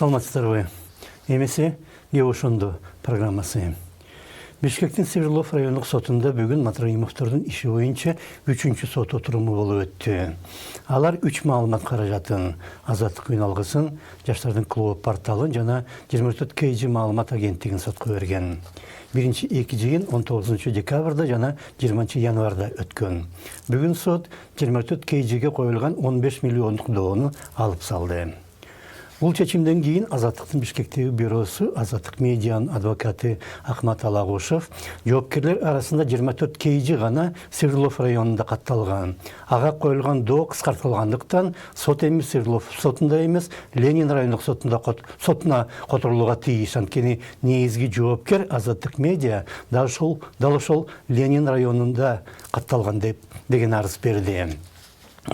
Саламатсыздарбы. Эмесе Ошондо программасы. Бишкектин Свердлов райондук сотунда бүгүн Матраимовдордун иши боюнча 3-чү сот отуруму болуп өттү. Алар 3 маалымат каражатын, Азаттык күн алгысын, Жаштардын клубу порталын жана 24 KG маалымат агенттигин сотко берген. Биринчи эки жыйын 19 декабрда жана 20 январда өткөн. Бүгүн сот 24 KGге коюлган 15 миллиондук доону алып салды. Бул чечимден кийин Азаттыктын Бишкектеги бюросу Азаттык медианын адвокаты Ахмат Алагушев жоопкерлер арасында 24 KG гана Свердлов районунда катталган. Ага коюлган доо кыскартылгандыктан сот эми Свердлов сотунда эмес, Ленин райондук сотуна которулууга тийиш. Анткени негизги жоопкер Азаттык медиа дал ошол Ленин районунда катталган деген арыз берди.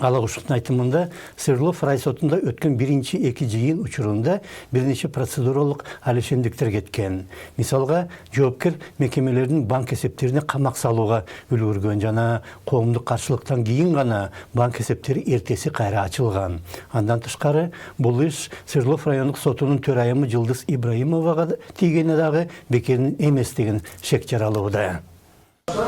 Алагушевдун айтымында Свердлов райсотунда өткөн биринчи эки жыйын учурунда бир нече процедуралык алешендиктер кеткен. Мисалга, жоопкер мекемелердин банк эсептерине камак салууга үлгүргөн жана коомдук каршылыктан кийин гана банк эсептери эртеси кайра ачылган. Андан тышкары, бул иш Свердлов райондук сотунун төрайымы Жылдыз Ибраимовага тийгени дагы бекер эмес деген шек жаралууда.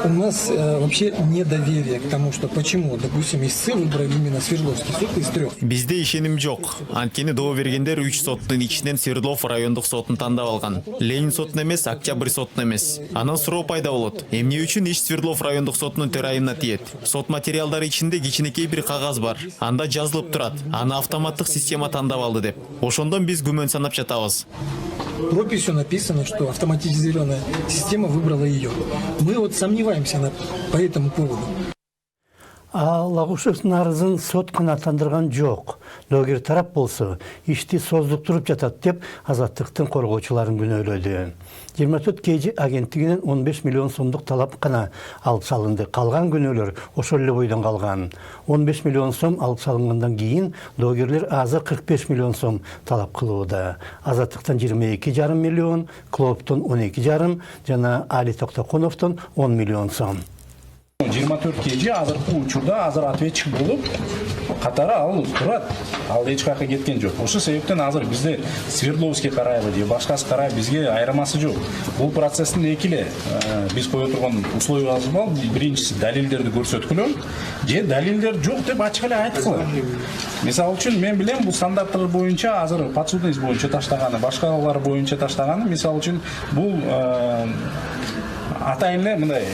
У нас вообще недоверие к тому, что почему, допустим, из СССР выбрали именно Свердловский суд из 3. Бизде ишеним жок. Анткени доо бергендер 3 соттун ичинен Свердлов райондук сотун тандап алган. Ленин сотун эмес, Октябрь сотун эмес. Анан суроо пайда болот. Эмне үчүн иш Свердлов райондук сотунун төрайымына тиет? Сот материалдары ичинде кичинекей бир кагаз бар. Анда жазылып турат. Аны автоматтык система тандап алды деп. Ошондон биз күмөн санап жатабыз. Прописью написано, что автоматизированная система выбрала ее. Мы вот сомневаемся по этому поводу. Алагушевдун арызын сот канааттандырган жок. Доогер тарап болсо, ишти создуктуруп жатат деп Азаттыктын коргоочуларын күнөөлөдү. 24 KG агенттигинен 15 миллион сомдук талап гана алып салынды. Калган күнөөлөр ошол эле бойдон калган. 15 миллион сом алып салынгандан кийин доогерлер азыр 45 миллион сом талап кылууда. Азаттыктан 22,5 миллион, Клоптон 12,5 жана Али Токтоконовдон 10 миллион сом. 24 KG азыркы учурда азыр ответчик болуп катары ал турат. Ал эч жака кеткен жок. Ошол себептен азыр бизде Свердловский карайлы же башкасы карай бизге айырмасы жок. Бул процесстин эки эле биз кое турган условиябыз бар. Биринчиси далилдерди көрсөткүлө, же далилдер жок деп ачык эле айткыла. Мисалы үчүн мен билем бул стандарттар боюнча азыр подсудность боюнча таштаганы, башкалар боюнча таштаганы, мисалы үчүн бул атайын эле мындай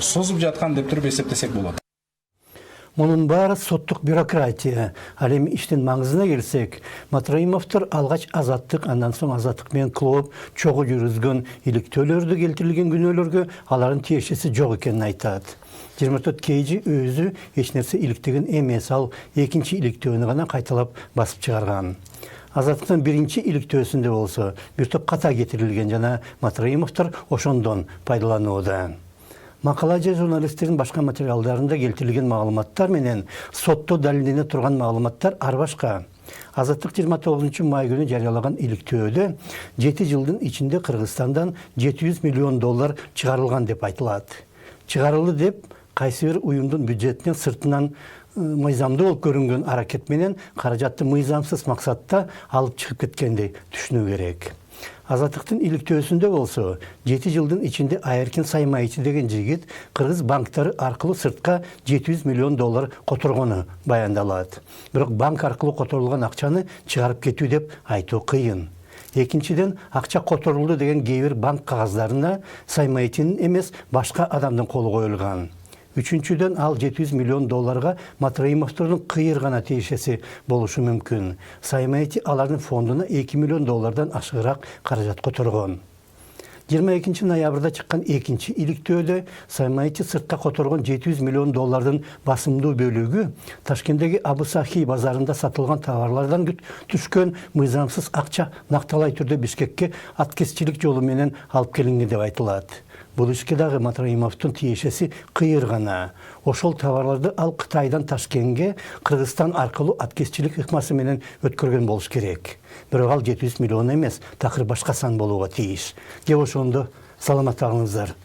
созуп жаткан деп туруп эсептесек болот. Мунун баары соттук бюрократия. Ал эми иштин маңызына келсек, Матраимовдор алгач Азаттык, андан соң Азаттык менен клуб чогуу жүргүзгөн иликтөөлөрдө келтирилген күнөөлөргө алардын тиешеси жок экенин айтат. 24 KG өзү эч нерсе иликтеген эмес, ал экинчи иликтөөнү гана кайталап басып чыгарган. Азаттыктын биринчи иликтөөсүндө болсо бир топ ката кетирилген жана Матраимовдор ошондон пайдаланууда. Макала же журналисттердин башка материалдарында келтирилген маалыматтар менен сотто далилдене турган маалыматтар ар башка. Азаттык 29 май күнү жарыялаган иликтөөдө 7 жылдын ичинде Кыргызстандан 700 миллион доллар чыгарылган деп айтылат. Чыгарылды деп кайсы бир уюмдун бюджетинен сыртынан мыйзамдуу болуп көрүнгөн аракет менен каражатты мыйзамсыз максатта алып чыгып кеткенди түшүнүү керек. Азаттыктын иликтөөсүндө болсо 7 жылдын ичинде Айыркин Саймайчы деген жигит кыргыз банктары аркылуу сыртка 700 миллион доллар которгону баяндалат. Бирок банк аркылуу которулган акчаны чыгарып кетүү деп айтуу кыйын. Экинчиден, акча которулду деген кээ бир банк кагаздарына Саймайчынын эмес башка адамдын колу коюлган. Үчүнчүдөн, ал 700 миллион долларга Матраимовдордун кыйыр гана тиешеси болушу мүмкүн. Саймайчы алардын фондуна 2 миллион доллардан ашыгыраак каражат которгон. 22 ноябрда чыккан экинчи иликтөөдө Саймайчы сыртка которгон 700 миллион доллардын басымдуу бөлүгү Ташкенттеги Абы-Сахи базарында сатылган товарлардан түшкөн мыйзамсыз акча накталай түрдө Бишкекке аткезчилик жолу менен алып келинген деп айтылат. Бул ишке дагы Матраимовдун тиешеси кыйыр гана. Ошол товарларды ал Кытайдан Ташкентке Кыргызстан аркылуу аткезчилик ыкмасы менен өткөргөн болуш керек. Бирок ал 700 миллион эмес, такыр башка сан болууга тийиш. Ошондо саламат калыңыздар.